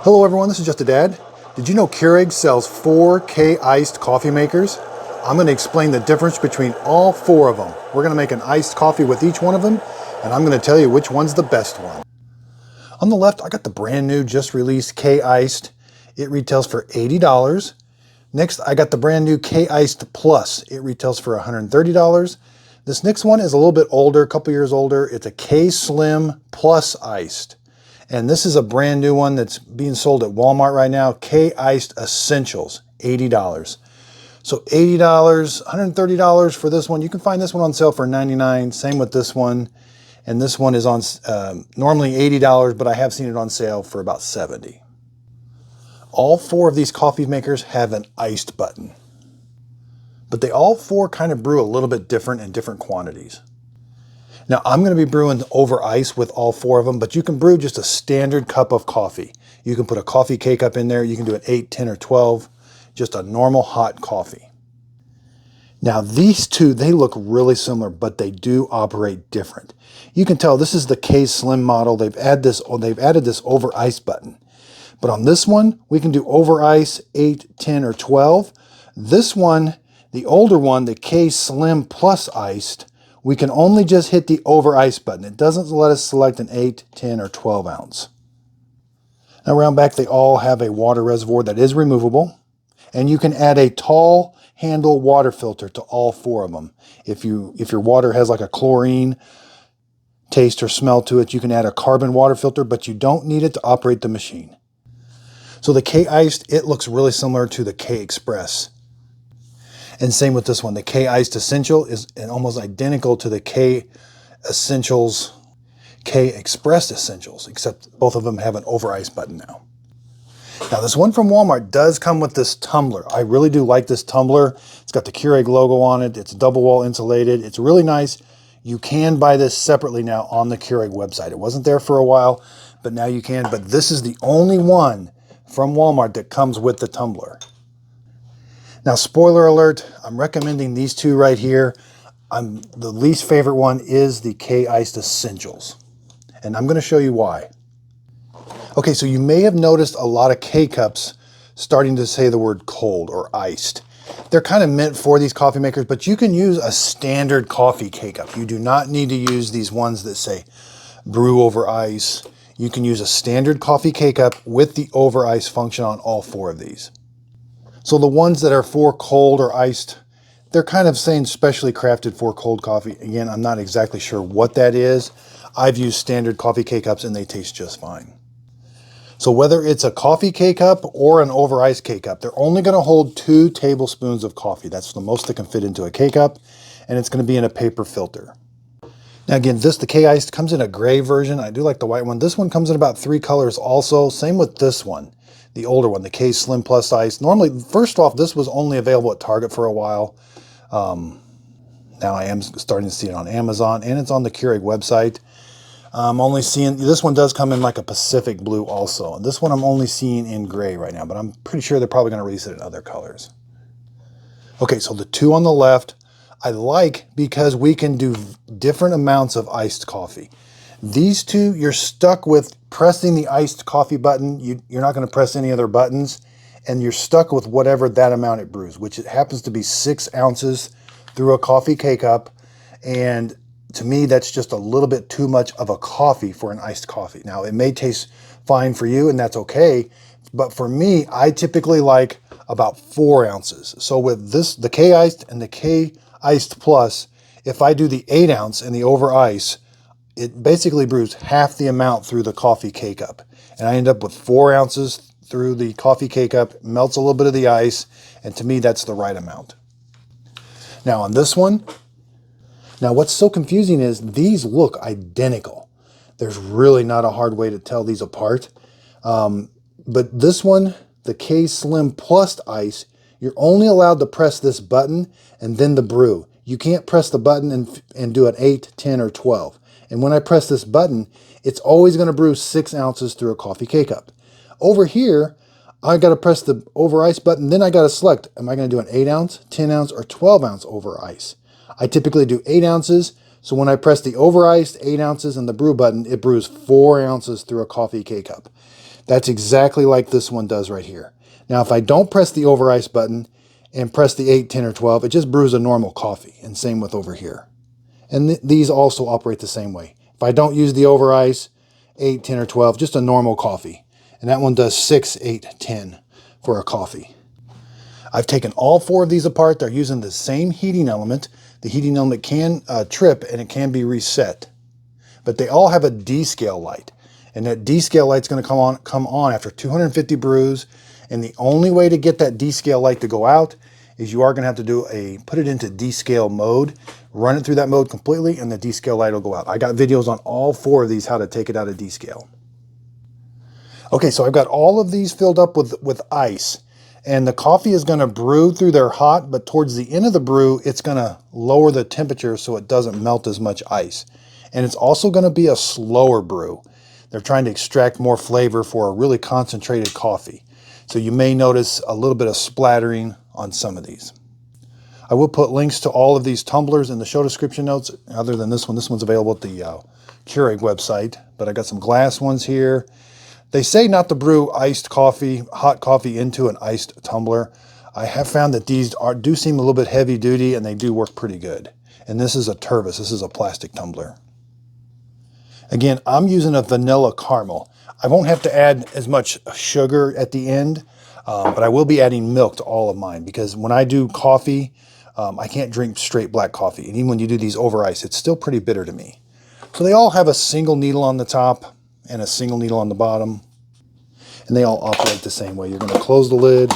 Hello everyone, this is Just a Dad. Did you know Keurig sells 4 K-iced coffee makers? I'm going to explain the difference between all 4 of them. We're going to make an iced coffee with each one of them, and I'm going to tell you which one's the best one. On the left, I got the brand new, just released K-iced. It retails for $80. Next, I got the brand new K-iced Plus. It retails for $130. This next one is a little bit older, a couple years older. It's a K-Slim Plus Iced. And this is a brand new one that's being sold at Walmart right now. K-Iced Essentials, $80. So $80, $130 for this one. You can find this one on sale for $99. Same with this one. And this one is on normally $80, but I have seen it on sale for about $70. All 4 of these coffee makers have an iced button. But they all 4 kind of brew a little bit different in different quantities. Now, I'm going to be brewing over ice with all 4 of them, but you can brew just a standard cup of coffee. You can put a coffee K-Cup in there. You can do an 8, 10, or 12, just a normal hot coffee. Now, these two, they look really similar, but they do operate different. You can tell this is the K-Slim model. They've added this over ice button. But on this one, we can do over ice 8, 10, or 12. This one, the older one, the K-Slim Plus Iced, we can only just hit the over ice button. It doesn't let us select an 8, 10, or 12 ounce. Now around back, they all have a water reservoir that is removable. And you can add a tall handle water filter to all 4 of them. If your water has like a chlorine taste or smell to it, you can add a carbon water filter, but you don't need it to operate the machine. So the K-Iced, it looks really similar to the K-Express. And same with this one. The K-Iced Essential is almost identical to the K-Essentials, K-Express Essentials, except both of them have an over ice button now. Now this one from Walmart does come with this tumbler. I really do like this tumbler. It's got the Keurig logo on it. It's double wall insulated. It's really nice. You can buy this separately now on the Keurig website. It wasn't there for a while, but now you can. But this is the only one from Walmart that comes with the tumbler. Now, spoiler alert, I'm recommending these 2 right here. The least favorite one is the K-Iced Essentials. And I'm going to show you why. Okay, so you may have noticed a lot of K-Cups starting to say the word cold or iced. They're kind of meant for these coffee makers, but you can use a standard coffee K-Cup. You do not need to use these ones that say brew over ice. You can use a standard coffee K-Cup with the over ice function on all 4 of these. So the ones that are for cold or iced, they're kind of saying specially crafted for cold coffee. Again, I'm not exactly sure what that is. I've used standard coffee K-Cups and they taste just fine. So whether it's a coffee K-Cup or an over ice K-Cup, they're only going to hold 2 tablespoons of coffee. That's the most that can fit into a K-Cup, and it's going to be in a paper filter. Now again, the K-Iced comes in a gray version. I do like the white one. This one comes in about 3 colors also. Same with this one. The older one, the K-Slim Plus Ice. Normally, first off, this was only available at Target for a while. Now I am starting to see it on Amazon, and it's on the Keurig website. I'm only seeing, this one does come in like a Pacific blue also. And this one I'm only seeing in gray right now, but I'm pretty sure they're probably going to release it in other colors. Okay, so the 2 on the left, I like because we can do different amounts of iced coffee. These 2, you're stuck with pressing the iced coffee button. You're not going to press any other buttons, and you're stuck with whatever that amount it brews, which it happens to be 6 ounces through a coffee K-Cup. And to me, that's just a little bit too much of a coffee for an iced coffee. Now, it may taste fine for you, and that's okay. But for me, I typically like about 4 ounces. So with this, the K-Iced and the K-Iced Plus, if I do the 8 ounce and the over ice, it basically brews half the amount through the coffee K-Cup. And I end up with 4 ounces through the coffee K-Cup, melts a little bit of the ice, and to me, that's the right amount. Now on this one, now what's so confusing is these look identical. There's really not a hard way to tell these apart. But this one, the K-Slim Plus Ice, you're only allowed to press this button and then the brew. You can't press the button and do an 8, 10, or 12. And when I press this button, it's always going to brew 6 ounces through a coffee K-Cup. Over here, I got to press the over ice button, then I got to select, am I going to do an 8 ounce, 10 ounce, or 12 ounce over ice? I typically do 8 ounces, so when I press the over iced 8 ounces and the brew button, it brews 4 ounces through a coffee K-Cup. That's exactly like this one does right here. Now, if I don't press the over ice button and press the 8, 10, or 12, it just brews a normal coffee, and same with over here. And these also operate the same way. If I don't use the over ice, 8, 10, or 12, just a normal coffee. And that one does 6, 8, 10 for a coffee. I've taken all 4 of these apart. They're using the same heating element. The heating element can trip and it can be reset. But they all have a D-scale light. And that D-scale light's going to come on after 250 brews. And the only way to get that D-scale light to go out is you are going to have to put it into D-scale mode, run it through that mode completely, and the D-scale light will go out. I got videos on all 4 of these, how to take it out of D-scale. Okay, so I've got all of these filled up with ice. And the coffee is going to brew through there hot, but towards the end of the brew, it's going to lower the temperature so it doesn't melt as much ice. And it's also going to be a slower brew. They're trying to extract more flavor for a really concentrated coffee. So you may notice a little bit of splattering on some of these. I will put links to all of these tumblers in the show description notes, other than this one. This one's available at the Keurig website, but I got some glass ones here. They say not to brew iced coffee, hot coffee into an iced tumbler. I have found that these do seem a little bit heavy duty and they do work pretty good. And this is a Turvis, this is a plastic tumbler. Again, I'm using a vanilla caramel. I won't have to add as much sugar at the end, but I will be adding milk to all of mine because when I do coffee, I can't drink straight black coffee. And even when you do these over ice, it's still pretty bitter to me. So they all have a single needle on the top and a single needle on the bottom. And they all operate the same way. You're going to close the lid.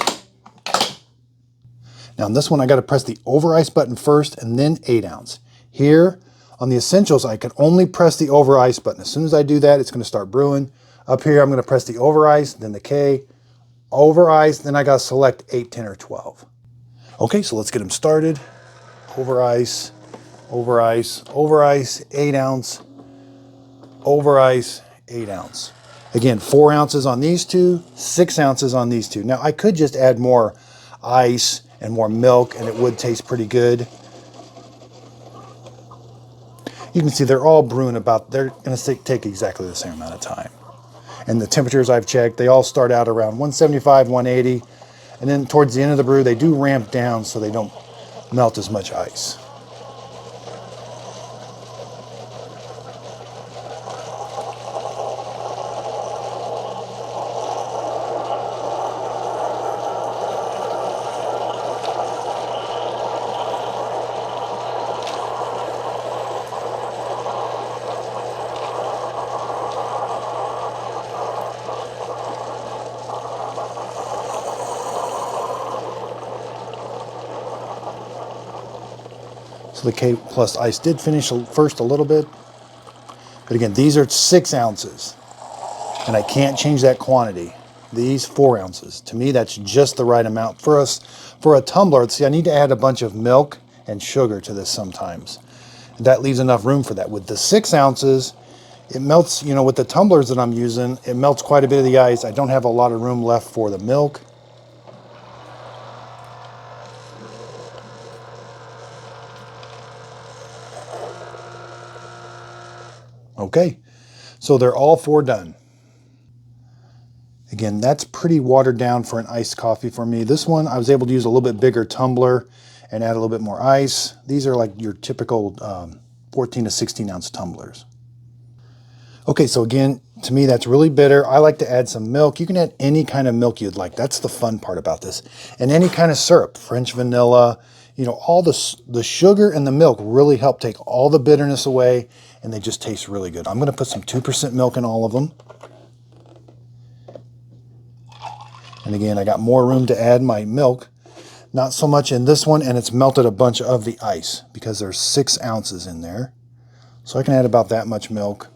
Now on this one, I got to press the over ice button first and then 8 ounce. Here on the Essentials, I can only press the over ice button. As soon as I do that, it's going to start brewing. Up here, I'm going to press the over ice, then the K, over ice, then I got to select 8, 10, or 12. Okay, so let's get them started. Over ice, over ice, over ice, 8 ounce, over ice, 8 ounce. Again, 4 ounces on these two, 6 ounces on these two. Now I could just add more ice and more milk and it would taste pretty good. You can see they're all brewing they're gonna take exactly the same amount of time. And the temperatures I've checked, they all start out around 175, 180. And then towards the end of the brew, they do ramp down so they don't melt as much ice. So the K plus ice did finish first a little bit. But again, these are 6 ounces. And I can't change that quantity. These 4 ounces. To me, that's just the right amount. For a tumbler, see, I need to add a bunch of milk and sugar to this sometimes. And that leaves enough room for that. With the 6 ounces, it melts, with the tumblers that I'm using, it melts quite a bit of the ice. I don't have a lot of room left for the milk. Okay, so they're all 4 done. Again, that's pretty watered down for an iced coffee for me. This one, I was able to use a little bit bigger tumbler and add a little bit more ice. These are like your typical 14 to 16 ounce tumblers. Okay, so again, to me, that's really bitter. I like to add some milk. You can add any kind of milk you'd like. That's the fun part about this. And any kind of syrup, French vanilla, all the sugar and the milk really help take all the bitterness away, and they just taste really good. I'm going to put some 2% milk in all of them. And again, I got more room to add my milk. Not so much in this one, and it's melted a bunch of the ice because there's 6 ounces in there. So I can add about that much milk.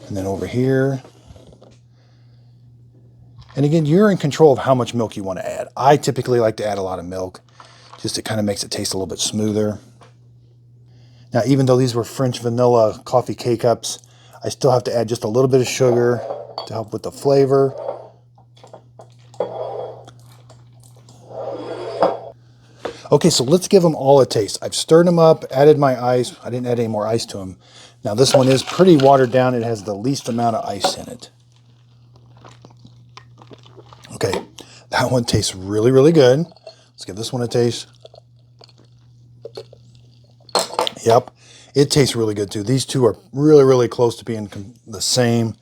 And then over here. And again, you're in control of how much milk you want to add. I typically like to add a lot of milk. Just it kind of makes it taste a little bit smoother. Now, even though these were French vanilla coffee K-Cups, I still have to add just a little bit of sugar to help with the flavor. Okay, so let's give them all a taste. I've stirred them up, added my ice. I didn't add any more ice to them. Now this one is pretty watered down. It has the least amount of ice in it. Okay, that one tastes really, really good. Let's give this one a taste. Yep, it tastes really good too. These two are really, really close to being the same.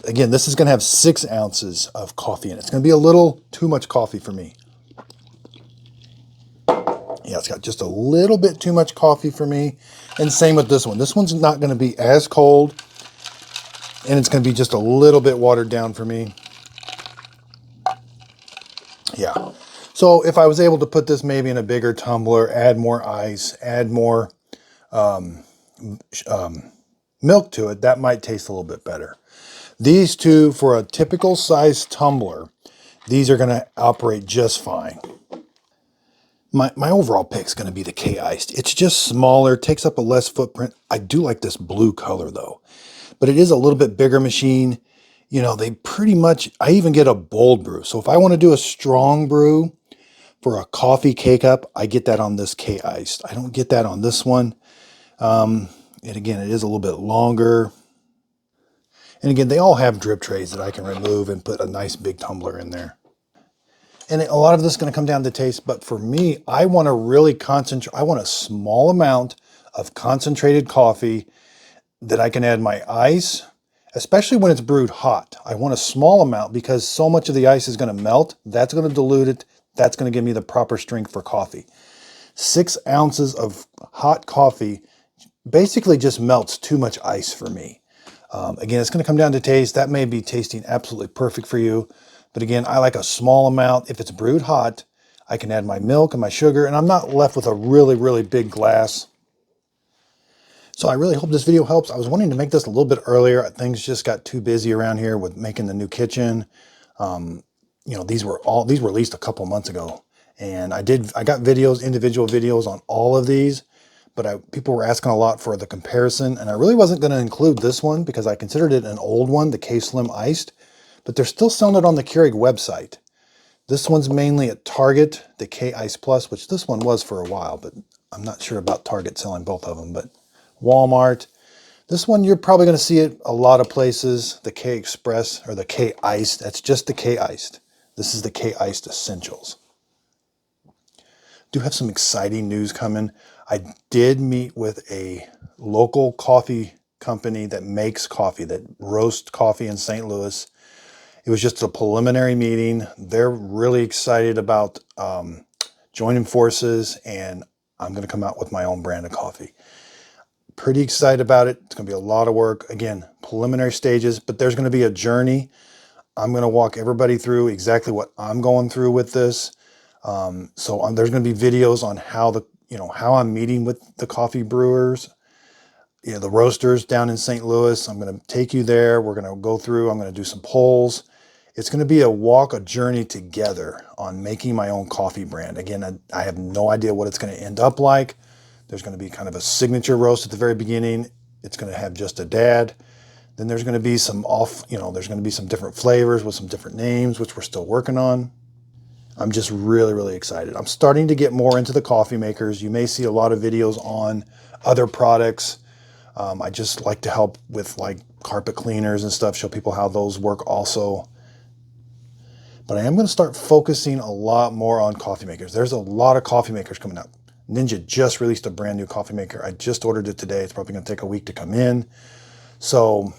Again, this is going to have 6 ounces of coffee in it. It's going to be a little too much coffee for me. Yeah, it's got just a little bit too much coffee for me. And same with this one. This one's not going to be as cold, and it's going to be just a little bit watered down for me. Yeah. So if I was able to put this maybe in a bigger tumbler, add more ice, add more milk to it, that might taste a little bit better. These two, for a typical size tumbler, these are going to operate just fine. My overall pick is going to be the K-Iced. It's just smaller, takes up a less footprint. I do like this blue color though, but it is a little bit bigger machine. You know, they pretty much, I even get a bold brew. So if I want to do a strong brew for a coffee K-Cup, I get that on this K-Iced. I don't get that on this one. And again, it is a little bit longer. And again, they all have drip trays that I can remove and put a nice big tumbler in there. And a lot of this is going to come down to taste, but for me, I want to really concentrate. I want a small amount of concentrated coffee that I can add my ice, especially when it's brewed hot. I want a small amount because so much of the ice is going to melt. That's going to dilute it. That's going to give me the proper strength for coffee. 6 ounces of hot coffee basically just melts too much ice for me. Again, it's going to come down to taste. That may be tasting absolutely perfect for you. But again, I like a small amount. If it's brewed hot, I can add my milk and my sugar, and I'm not left with a really, really big glass. So I really hope this video helps. I was wanting to make this a little bit earlier. Things just got too busy around here with making the new kitchen. You know, these were released a couple months ago. And I got videos, individual videos on all of these, but people were asking a lot for the comparison, and I really wasn't going to include this one because I considered it an old one, the K-Slim Iced, but they're still selling it on the Keurig website. This one's mainly at Target, the K-Ice Plus, which this one was for a while, but I'm not sure about Target selling both of them, but Walmart. This one, you're probably going to see it a lot of places, the K-Express or the K-Iced. That's just the K-Iced. This is the K-Iced Essentials. Do have some exciting news coming. I did meet with a local coffee company that makes coffee, that roasts coffee in St. Louis. It was just a preliminary meeting. They're really excited about joining forces, and I'm going to come out with my own brand of coffee. Pretty excited about it. It's going to be a lot of work. Again, preliminary stages, but there's going to be a journey. I'm going to walk everybody through exactly what I'm going through with this. So there's going to be videos on how I'm meeting with the coffee brewers, the roasters down in St. Louis. I'm going to take you there. We're going to go through. I'm going to do some polls. It's going to be a journey together on making my own coffee brand. Again, I have no idea what it's going to end up like. There's going to be kind of a signature roast at the very beginning. It's going to have just a dad. Then there's going to be some there's going to be some different flavors with some different names, which we're still working on. I'm just really, really excited. I'm starting to get more into the coffee makers. You may see a lot of videos on other products. I just like to help with like carpet cleaners and stuff, show people how those work also. But I am going to start focusing a lot more on coffee makers. There's a lot of coffee makers coming out. Ninja just released a brand new coffee maker. I just ordered it today. It's probably going to take a week to come in. So,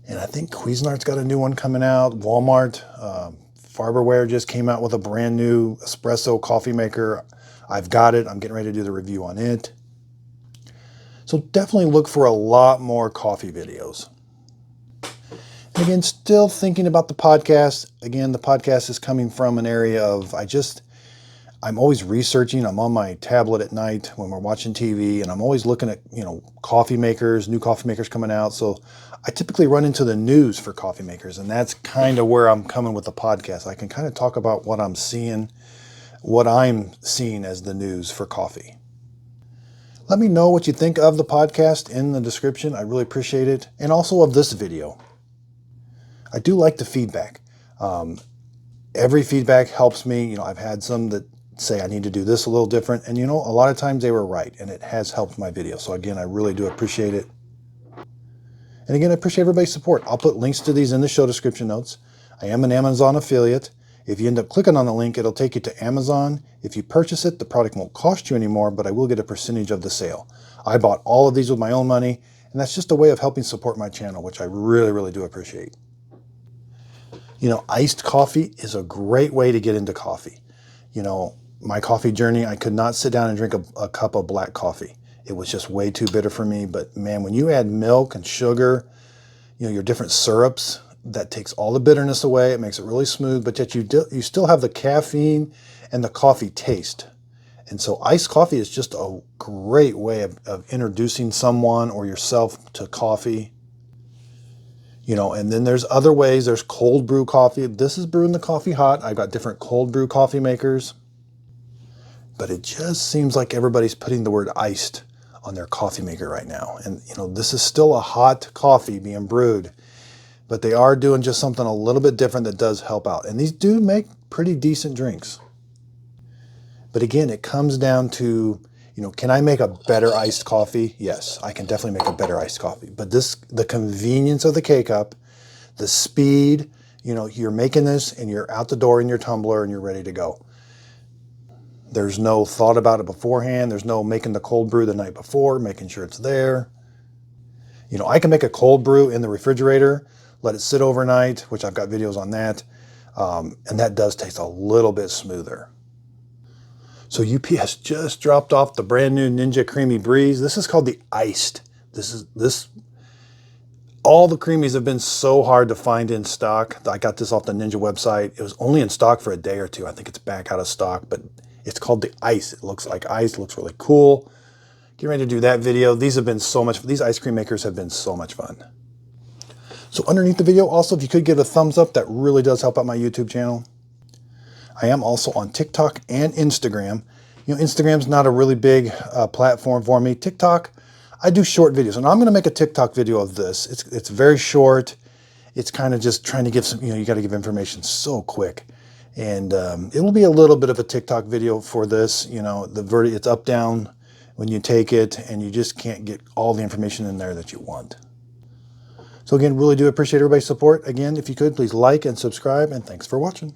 and I think Cuisinart's got a new one coming out. Walmart, Farberware just came out with a brand new espresso coffee maker. I've got it. I'm getting ready to do the review on it. So definitely look for a lot more coffee videos. And again, still thinking about the podcast. Again, the podcast is coming from an area of, I'm always researching. I'm on my tablet at night when we're watching TV, and I'm always looking at, coffee makers, new coffee makers coming out. So I typically run into the news for coffee makers, and that's kind of where I'm coming with the podcast. I can kind of talk about what I'm seeing as the news for coffee. Let me know what you think of the podcast in the description. I really appreciate it. And also of this video. I do like the feedback. Every feedback helps me. I've had some that say I need to do this a little different. And a lot of times they were right, and it has helped my video. So again, I really do appreciate it. And again, I appreciate everybody's support. I'll put links to these in the show description notes. I am an Amazon affiliate. If you end up clicking on the link, it'll take you to Amazon. If you purchase it, the product won't cost you anymore, but I will get a percentage of the sale. I bought all of these with my own money, and that's just a way of helping support my channel, which I really, really do appreciate. You know, iced coffee is a great way to get into coffee. You know, my coffee journey, I could not sit down and drink a cup of black coffee. It was just way too bitter for me. But man, when you add milk and sugar, you know, your different syrups, that takes all the bitterness away. It makes it really smooth, but yet you still have the caffeine and the coffee taste. And so iced coffee is just a great way of introducing someone or yourself to coffee. You know, and then there's other ways. There's cold brew coffee. This is brewing the coffee hot. I've got different cold brew coffee makers. But it just seems like everybody's putting the word iced on their coffee maker right now. And, you know, this is still a hot coffee being brewed. But they are doing just something a little bit different that does help out. And these do make pretty decent drinks. But again, it comes down to, you know, can I make a better iced coffee? Yes, I can definitely make a better iced coffee. But the convenience of the K-Cup, the speed, you know, you're making this and you're out the door in your tumbler and you're ready to go. There's no thought about it beforehand. There's no making the cold brew the night before, making sure it's there. You know, I can make a cold brew in the refrigerator, let it sit overnight, which I've got videos on that. And that does taste a little bit smoother. So UPS just dropped off the brand new Ninja Creamy Breeze. This is called the Iced. All the creamies have been so hard to find in stock. I got this off the Ninja website. It was only in stock for a day or two. I think it's back out of stock, but it's called the Ice. It looks like ice, looks really cool. Get ready to do that video. These ice cream makers have been so much fun. So underneath the video, also, if you could give a thumbs up, that really does help out my YouTube channel. I am also on TikTok and Instagram. You know, Instagram's not a really big platform for me. TikTok, I do short videos, and I'm going to make a TikTok video of this. It's very short. It's kind of just trying to give some, you know, you got to give information so quick. And it will be a little bit of a TikTok video for this. You know, it's up, down when you take it, and you just can't get all the information in there that you want. So again, really do appreciate everybody's support. Again, if you could, please like and subscribe, and thanks for watching.